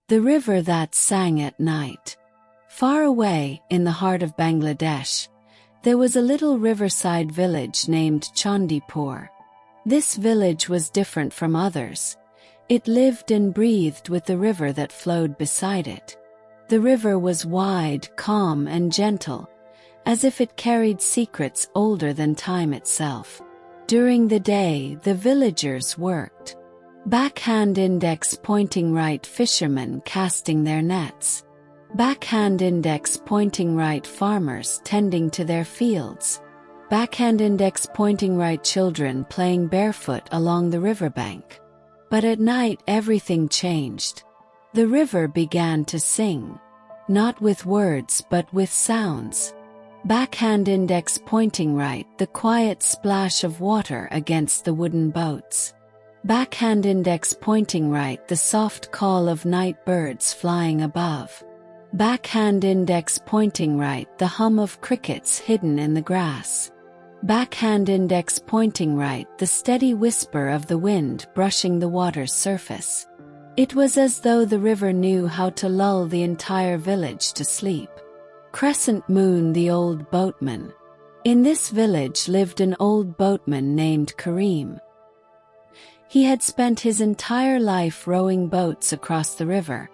The river that sang at night. Far away, in the heart of Bangladesh, there was a little riverside village named Chandipur. This village was different from others. It lived and breathed with the river that flowed beside it. The river was wide, calm, and gentle, as if it carried secrets older than time itself. During the day, the villagers worked. Backhand index pointing right, fishermen casting their nets. Backhand index pointing right, farmers tending to their fields. Backhand index pointing right, children playing barefoot along the riverbank. But at night everything changed. The river began to sing. Not with words but with sounds. Backhand index pointing right, the quiet splash of water against the wooden boats. Backhand index pointing right, the soft call of night birds flying above. Backhand index pointing right, the hum of crickets hidden in the grass. Backhand index pointing right, the steady whisper of the wind brushing the water's surface. It was as though the river knew how to lull the entire village to sleep. Crescent Moon, the old boatman. In this village lived an old boatman named Karim. He had spent his entire life rowing boats across the river,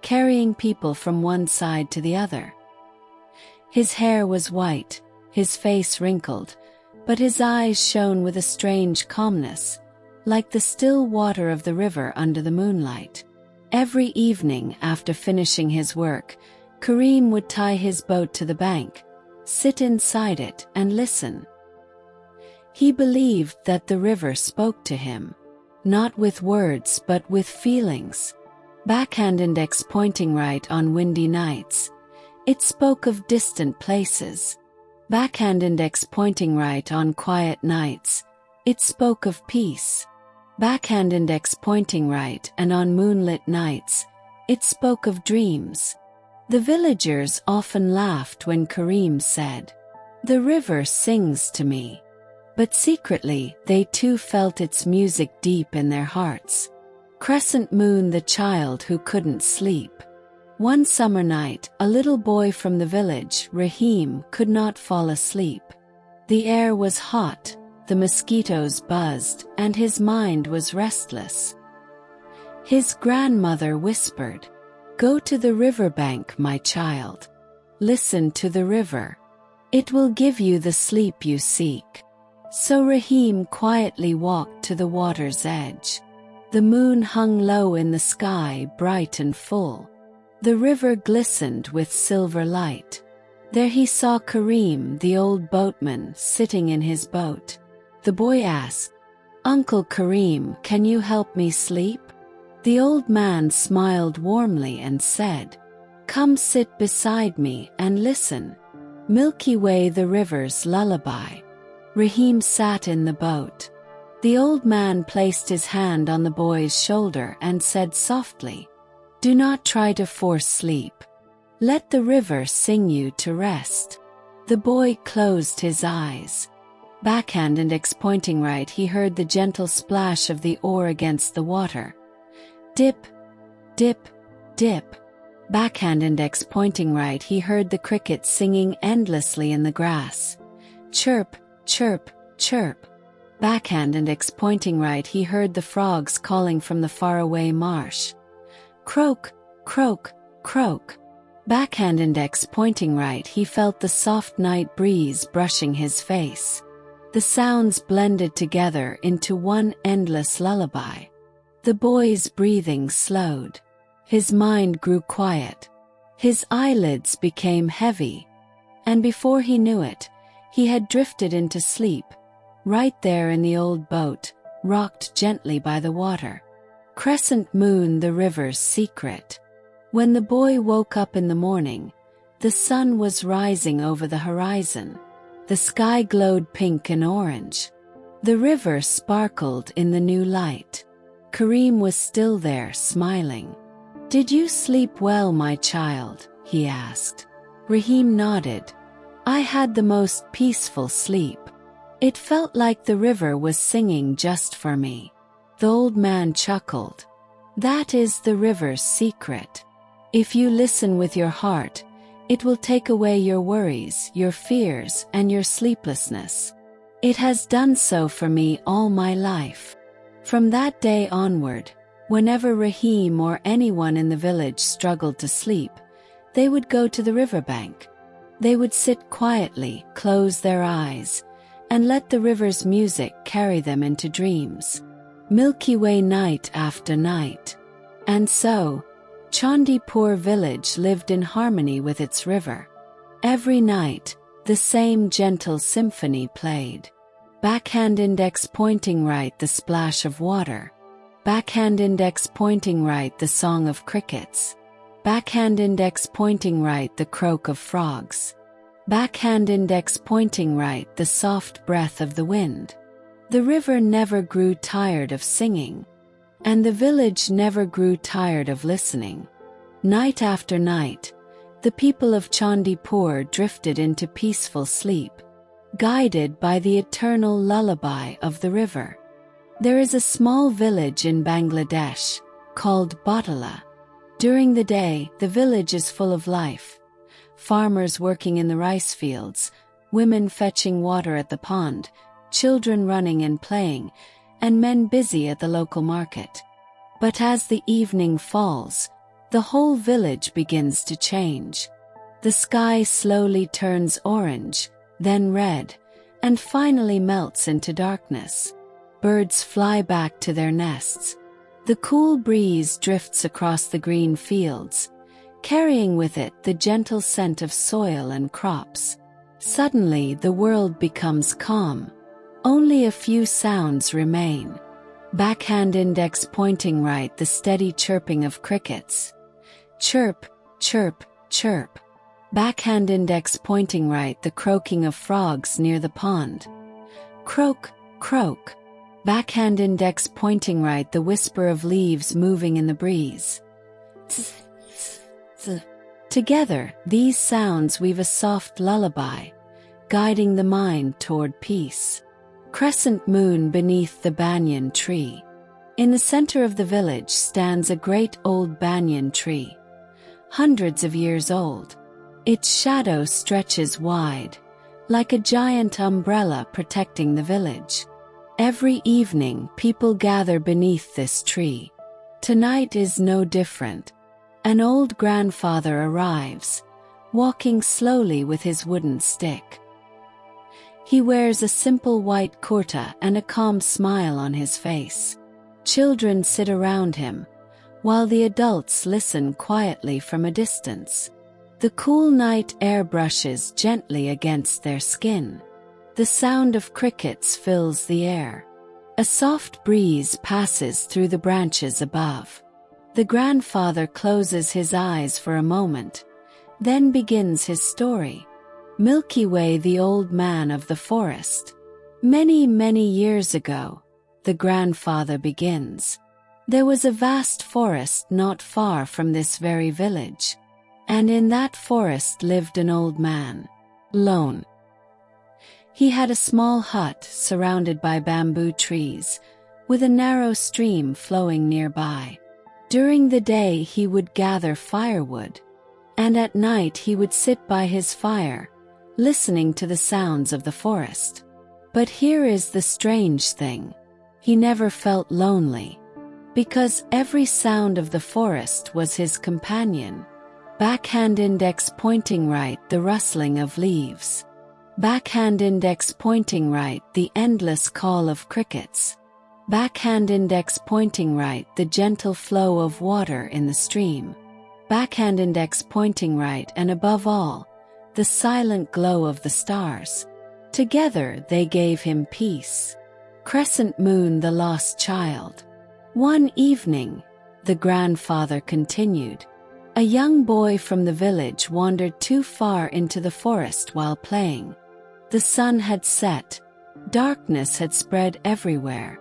carrying people from one side to the other. His hair was white, his face wrinkled, but his eyes shone with a strange calmness, like the still water of the river under the moonlight. Every evening after finishing his work, Karim would tie his boat to the bank, sit inside it and listen. He believed that the river spoke to him, not with words but with feelings. Backhand index pointing right, on windy nights, it spoke of distant places. Backhand index pointing right, on quiet nights, it spoke of peace. Backhand index pointing right, and on moonlit nights, it spoke of dreams. The villagers often laughed when Karim said, "The river sings to me." But secretly, they too felt its music deep in their hearts. Crescent Moon, the child who couldn't sleep. One summer night, a little boy from the village, Rahim, could not fall asleep. The air was hot, the mosquitoes buzzed, and his mind was restless. His grandmother whispered, "Go to the riverbank, my child. Listen to the river. It will give you the sleep you seek." So Rahim quietly walked to the water's edge. The moon hung low in the sky, bright and full. The river glistened with silver light. There he saw Karim, the old boatman, sitting in his boat. The boy asked, "Uncle Karim, can you help me sleep?" The old man smiled warmly and said, "Come sit beside me and listen. Milky Way, the river's lullaby." Rahim sat in the boat. The old man placed his hand on the boy's shoulder and said softly, "Do not try to force sleep. Let the river sing you to rest." The boy closed his eyes. Backhand index pointing right, he heard the gentle splash of the oar against the water. Dip, dip, dip. Backhand index pointing right, he heard the crickets singing endlessly in the grass. Chirp, chirp, chirp. Backhand index pointing right, he heard the frogs calling from the faraway marsh. Croak, croak, croak. Backhand index pointing right, he felt the soft night breeze brushing his face. The sounds blended together into one endless lullaby. The boy's breathing slowed. His mind grew quiet. His eyelids became heavy. And before he knew it, he had drifted into sleep, right there in the old boat, rocked gently by the water. Crescent Moon, the river's secret. When the boy woke up in the morning, the sun was rising over the horizon. The sky glowed pink and orange. The river sparkled in the new light. Karim was still there, smiling. "Did you sleep well, my child?" he asked. Rahim nodded. "I had the most peaceful sleep. It felt like the river was singing just for me." The old man chuckled. That is the river's secret. If you listen with your heart, it will take away your worries, your fears, and your sleeplessness. It has done so for me all my life. From that day onward, whenever Rahim or anyone in the village struggled to sleep, they would go to the riverbank. They would sit quietly, close their eyes, and let the river's music carry them into dreams. Milky Way night after night. And so, Chandipur village lived in harmony with its river. Every night, the same gentle symphony played. Backhand index pointing right, the splash of water. Backhand index pointing right, the song of crickets. Backhand index pointing right, the croak of frogs. Backhand index pointing right, the soft breath of the wind. The river never grew tired of singing, and the village never grew tired of listening. Night after night, the people of Chandipur drifted into peaceful sleep, guided by the eternal lullaby of the river. There is a small village in Bangladesh called Botala. During the day, the village is full of life. Farmers working in the rice fields, women fetching water at the pond, children running and playing, and men busy at the local market. But as the evening falls, the whole village begins to change. The sky slowly turns orange, then red, and finally melts into darkness. Birds fly back to their nests. The cool breeze drifts across the green fields, carrying with it the gentle scent of soil and crops. Suddenly the world becomes calm. Only a few sounds remain. Backhand index pointing right, the steady chirping of crickets. Chirp, chirp, chirp. Backhand index pointing right, the croaking of frogs near the pond. Croak, croak. Backhand index pointing right, the whisper of leaves moving in the breeze. Tz, tz, tz. Together, these sounds weave a soft lullaby, guiding the mind toward peace. Crescent moon beneath the banyan tree. In the center of the village stands a great old banyan tree, hundreds of years old. Its shadow stretches wide, like a giant umbrella protecting the village. Every evening, people gather beneath this tree. Tonight is no different. An old grandfather arrives, walking slowly with his wooden stick. He wears a simple white kurta and a calm smile on his face. Children sit around him, while the adults listen quietly from a distance. The cool night air brushes gently against their skin. The sound of crickets fills the air. A soft breeze passes through the branches above. The grandfather closes his eyes for a moment, then begins his story. Milky Way, the old man of the forest. Many, many years ago, the grandfather begins. There was a vast forest not far from this very village. And in that forest lived an old man, lone. He had a small hut surrounded by bamboo trees, with a narrow stream flowing nearby. During the day he would gather firewood, and at night he would sit by his fire, listening to the sounds of the forest. But here is the strange thing. He never felt lonely, because every sound of the forest was his companion. Backhand index pointing right, the rustling of leaves. Backhand index pointing right, the endless call of crickets. Backhand index pointing right, the gentle flow of water in the stream. Backhand index pointing right, and above all, the silent glow of the stars. Together they gave him peace. Crescent moon, the lost child. One evening, the grandfather continued, a young boy from the village wandered too far into the forest while playing. The sun had set, darkness had spread everywhere,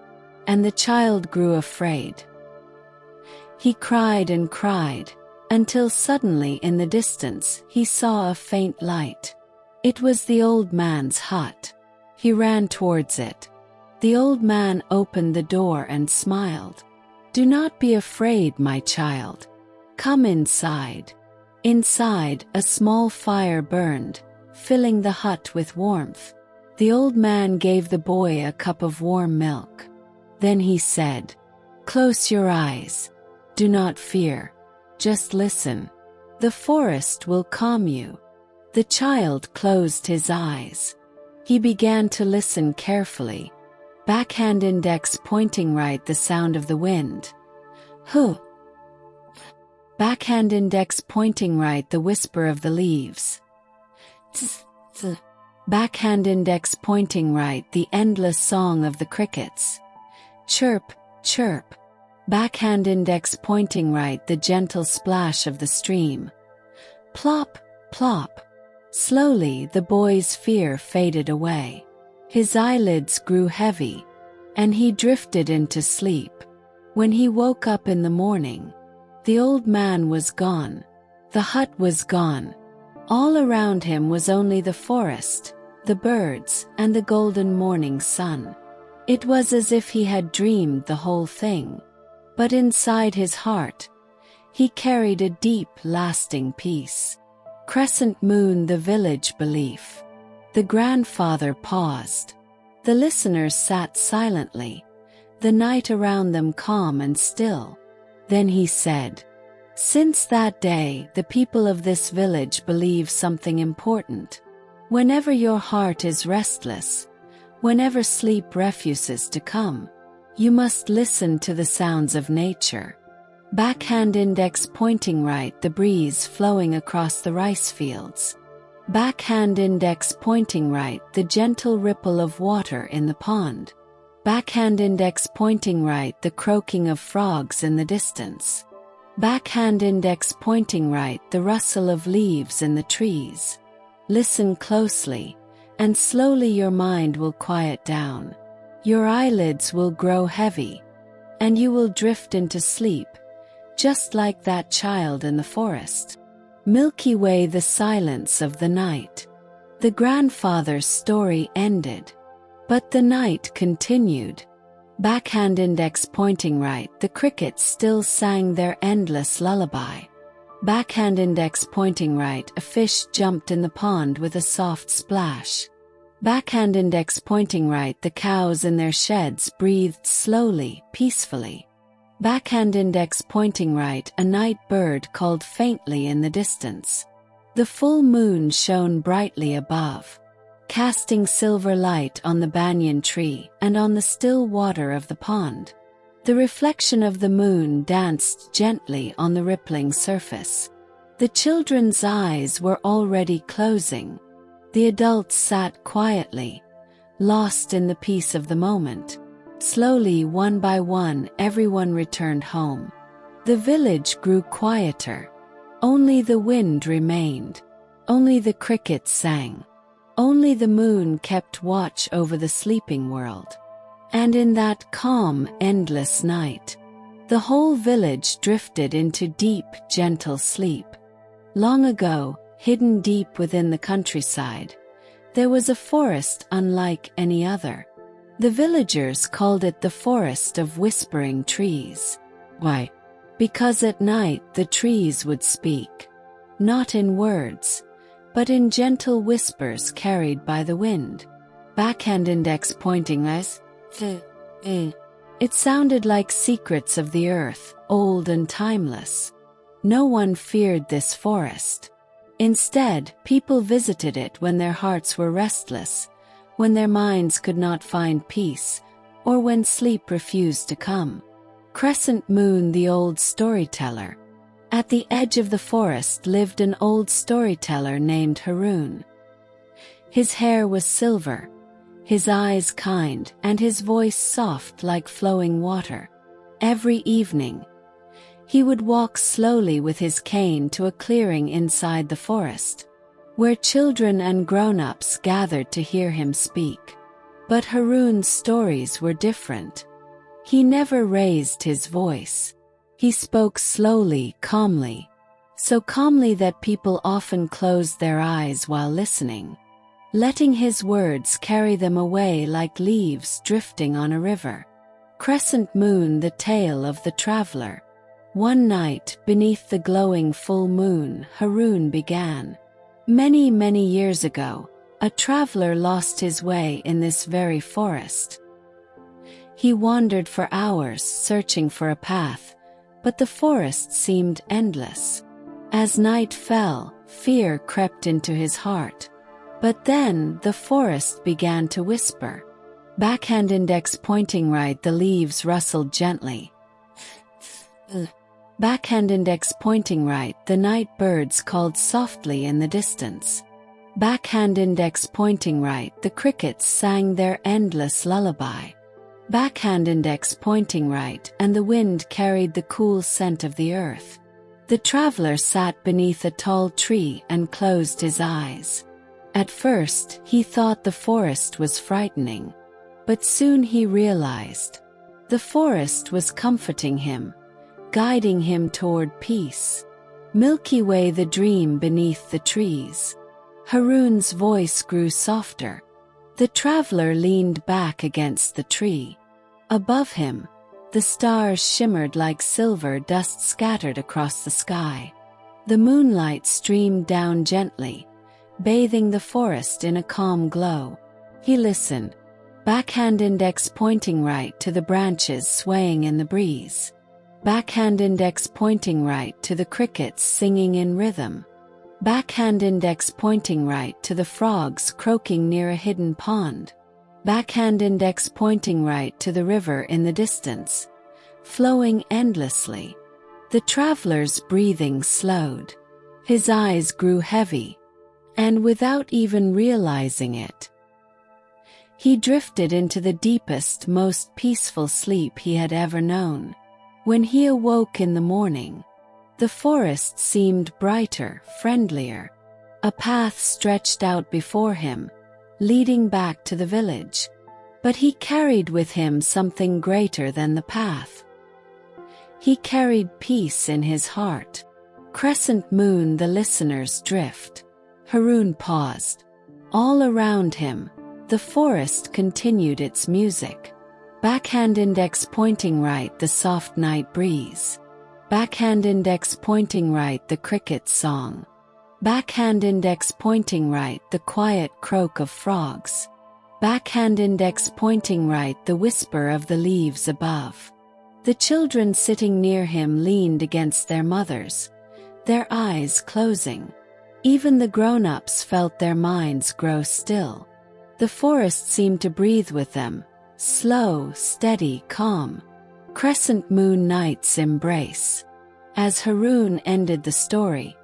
and the child grew afraid. He cried and cried, until suddenly in the distance he saw a faint light. It was the old man's hut. He ran towards it. The old man opened the door and smiled. Do not be afraid, my child. Come inside. Inside, a small fire burned, filling the hut with warmth. The old man gave the boy a cup of warm milk. Then he said, "Close your eyes. Do not fear. Just listen. The forest will calm you." The child closed his eyes. He began to listen carefully. Backhand index pointing right, the sound of the wind. Huh. Backhand index pointing right, the whisper of the leaves. Tz, tz. Backhand index pointing right, the endless song of the crickets. Chirp, chirp. Backhand index pointing right, the gentle splash of the stream. Plop, plop. Slowly the boy's fear faded away. His eyelids grew heavy, and he drifted into sleep. When he woke up in the morning, the old man was gone. The hut was gone. All around him was only the forest, the birds, and the golden morning sun. It was as if he had dreamed the whole thing. But inside his heart, he carried a deep, lasting peace. Crescent moon, the village belief. The grandfather paused. The listeners sat silently, the night around them calm and still. Then he said, "Since that day, the people of this village believe something important. Whenever your heart is restless, whenever sleep refuses to come, you must listen to the sounds of nature." Backhand index pointing right, the breeze flowing across the rice fields. Backhand index pointing right, the gentle ripple of water in the pond. Backhand index pointing right, the croaking of frogs in the distance. Backhand index pointing right, the rustle of leaves in the trees. Listen closely, and slowly your mind will quiet down. Your eyelids will grow heavy, and you will drift into sleep, just like that child in the forest. Milky Way, the silence of the night. The grandfather's story ended, but the night continued. Backhand index pointing right, the crickets still sang their endless lullaby. Backhand index pointing right, a fish jumped in the pond with a soft splash. Backhand index pointing right, the cows in their sheds breathed slowly, peacefully. Backhand index pointing right, a night bird called faintly in the distance. The full moon shone brightly above, casting silver light on the banyan tree and on the still water of the pond. The reflection of the moon danced gently on the rippling surface. The children's eyes were already closing. The adults sat quietly, lost in the peace of the moment. Slowly, one by one, everyone returned home. The village grew quieter. Only the wind remained. Only the crickets sang. Only the moon kept watch over the sleeping world. And in that calm, endless night, the whole village drifted into deep, gentle sleep. Long ago, hidden deep within the countryside, there was a forest unlike any other. The villagers called it the Forest of Whispering Trees. Why? Because at night the trees would speak, not in words, but in gentle whispers carried by the wind. Backhand index pointing us. It sounded like secrets of the earth, old and timeless. No one feared this forest. Instead, people visited it when their hearts were restless, when their minds could not find peace, or when sleep refused to come. Crescent Moon, the old storyteller. At the edge of the forest lived an old storyteller named Haroon. His hair was silver, his eyes kind, and his voice soft like flowing water. Every evening, he would walk slowly with his cane to a clearing inside the forest, where children and grown-ups gathered to hear him speak. But Haroon's stories were different. He never raised his voice. He spoke slowly, calmly, so calmly that people often closed their eyes while listening, letting his words carry them away like leaves drifting on a river. Crescent moon, the tale of the traveler. One night, beneath the glowing full moon, Haroon began. Many, many years ago, a traveler lost his way in this very forest. He wandered for hours searching for a path, but the forest seemed endless. As night fell, fear crept into his heart. But then the forest began to whisper. Backhand index pointing right, the leaves rustled gently. Backhand index pointing right, the night birds called softly in the distance. Backhand index pointing right, the crickets sang their endless lullaby. Backhand index pointing right, and the wind carried the cool scent of the earth. The traveler sat beneath a tall tree and closed his eyes. At first, he thought the forest was frightening. But soon he realized. The forest was comforting him, guiding him toward peace. Milky Way, the dream beneath the trees. Haroon's voice grew softer. The traveler leaned back against the tree. Above him, the stars shimmered like silver dust scattered across the sky. The moonlight streamed down gently, bathing the forest in a calm glow. He listened. Backhand index pointing right to the branches swaying in the breeze. Backhand index pointing right to the crickets singing in rhythm. Backhand index pointing right to the frogs croaking near a hidden pond. Backhand index pointing right to the river in the distance, flowing endlessly. The traveler's breathing slowed. His eyes grew heavy. And without even realizing it, he drifted into the deepest, most peaceful sleep he had ever known. When he awoke in the morning, the forest seemed brighter, friendlier. A path stretched out before him, leading back to the village. But he carried with him something greater than the path. He carried peace in his heart. Crescent moon, the listener's drift. Haroon paused. All around him, the forest continued its music. Backhand index pointing right, the soft night breeze. Backhand index pointing right, the cricket's song. Backhand index pointing right, the quiet croak of frogs. Backhand index pointing right, the whisper of the leaves above. The children sitting near him leaned against their mothers, their eyes closing. Even the grown-ups felt their minds grow still. The forest seemed to breathe with them, slow, steady, calm. Crescent moon night's embrace. As Haroon ended the story,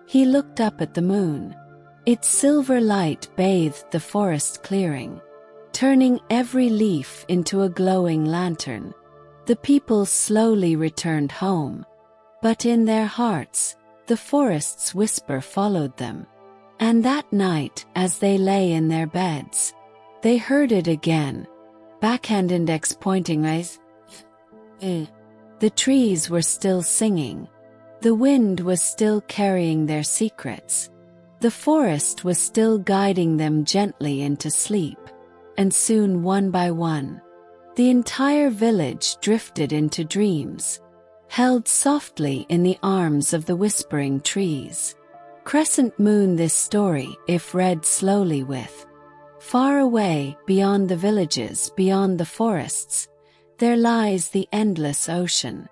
he looked up at the moon. Its silver light bathed the forest clearing, turning every leaf into a glowing lantern. The people slowly returned home, but in their hearts, the forest's whisper followed them. And that night, as they lay in their beds, they heard it again. Backhand index pointing right. The trees were still singing. The wind was still carrying their secrets. The forest was still guiding them gently into sleep. And soon, one by one, the entire village drifted into dreams, held softly in the arms of the whispering trees. Crescent moon, this story, if read slowly with. Far away, beyond the villages, beyond the forests, there lies the endless ocean.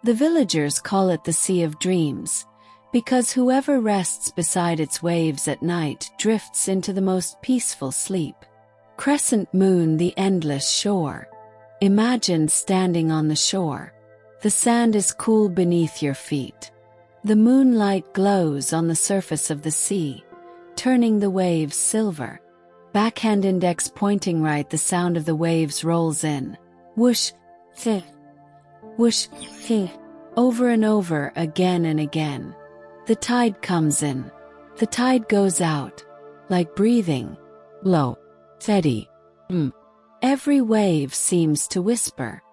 The villagers call it the Sea of Dreams, because whoever rests beside its waves at night drifts into the most peaceful sleep. Crescent moon, the endless shore. Imagine standing on the shore. The sand is cool beneath your feet. The moonlight glows on the surface of the sea, turning the waves silver. Backhand index pointing right, the sound of the waves rolls in. Whoosh, th, whoosh, th, over and over, again and again. The tide comes in. The tide goes out, like breathing. Low, steady. Every wave seems to whisper.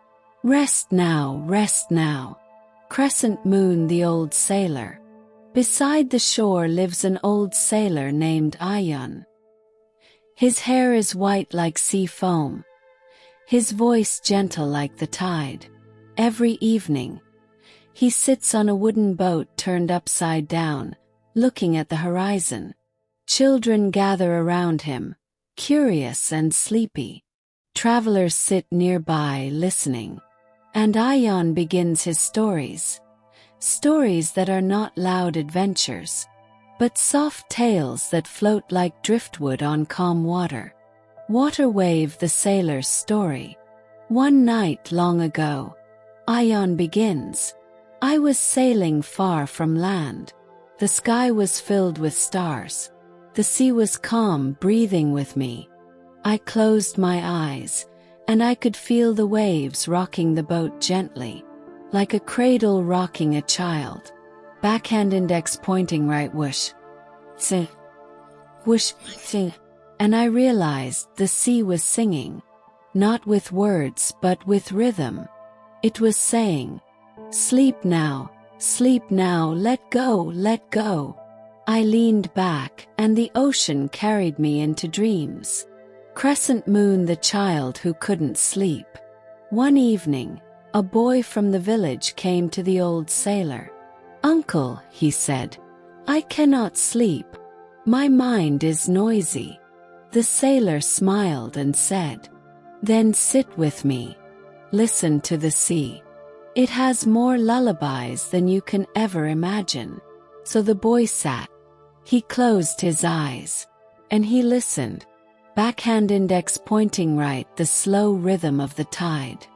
Rest now, rest now. Crescent moon, the old sailor. Beside the shore lives an old sailor named Ayun. His hair is white like sea foam. his voice gentle like the tide. Every evening, he sits on a wooden boat turned upside down, looking at the horizon. Children gather around him, curious and sleepy. Travelers sit nearby listening. And Ion begins his stories. Stories that are not loud adventures, but soft tales that float like driftwood on calm water. Water Wave, the sailor's story. One night long ago, Ion begins. I was sailing far from land. The sky was filled with stars. The sea was calm, breathing with me. I closed my eyes, and I could feel the waves rocking the boat gently, like a cradle rocking a child. Backhand index pointing right, whoosh. Tse. Whoosh, tse. And I realized the sea was singing, not with words but with rhythm. It was saying, sleep now, let go, let go. I leaned back, and the ocean carried me into dreams. Crescent Moon, the child who couldn't sleep. One evening, a boy from the village came to the old sailor. Uncle, he said, I cannot sleep. My mind is noisy. The sailor smiled and said, then sit with me. Listen to the sea. It has more lullabies than you can ever imagine. So the boy sat. He closed his eyes. And he listened. Backhand index pointing right, the slow rhythm of the tide.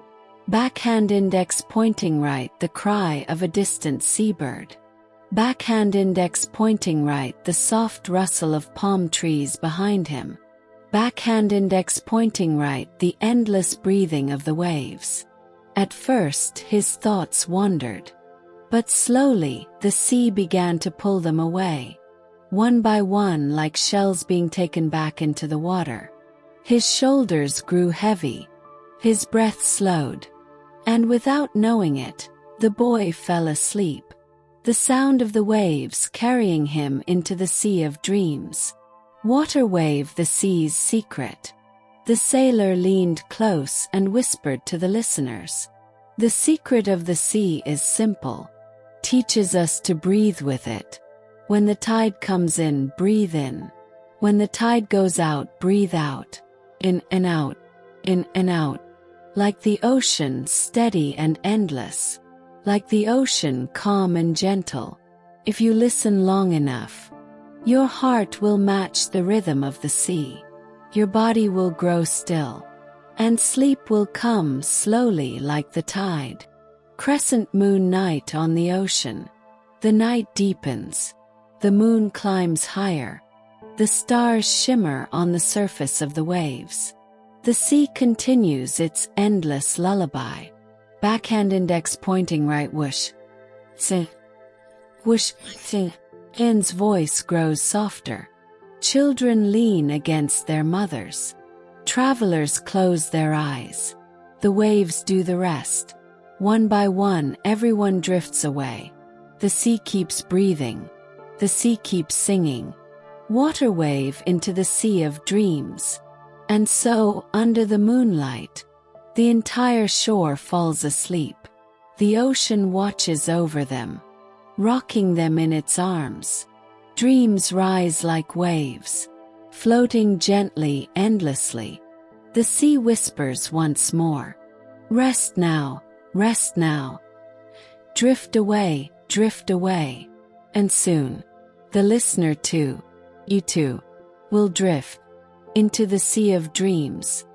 Backhand index pointing right, the cry of a distant seabird. Backhand index pointing right, the soft rustle of palm trees behind him. Backhand index pointing right, the endless breathing of the waves. At first his thoughts wandered. But slowly the sea began to pull them away. One by one, like shells being taken back into the water. His shoulders grew heavy. His breath slowed. And without knowing it, the boy fell asleep. The sound of the waves carrying him into the sea of dreams. Water Wave, the sea's secret. The sailor leaned close and whispered to the listeners. The secret of the sea is simple. Teaches us to breathe with it. When the tide comes in, breathe in. When the tide goes out, breathe out. In and out. In and out. Like the ocean, steady and endless. Like the ocean, calm and gentle. If you listen long enough, your heart will match the rhythm of the sea. Your body will grow still. And sleep will come slowly like the tide. Crescent moon night on the ocean. The night deepens. The moon climbs higher. The stars shimmer on the surface of the waves. The sea continues its endless lullaby. Backhand index pointing right, whoosh. Tse. Whoosh, tse. N's voice grows softer. Children lean against their mothers. Travelers close their eyes. The waves do the rest. One by one, everyone drifts away. The sea keeps breathing. The sea keeps singing. Water Wave into the sea of dreams. And so, under the moonlight, the entire shore falls asleep. The ocean watches over them, rocking them in its arms. Dreams rise like waves, floating gently, endlessly. The sea whispers once more. Rest now, rest now. Drift away, drift away. And soon, the listener too, you too, will drift into the sea of dreams.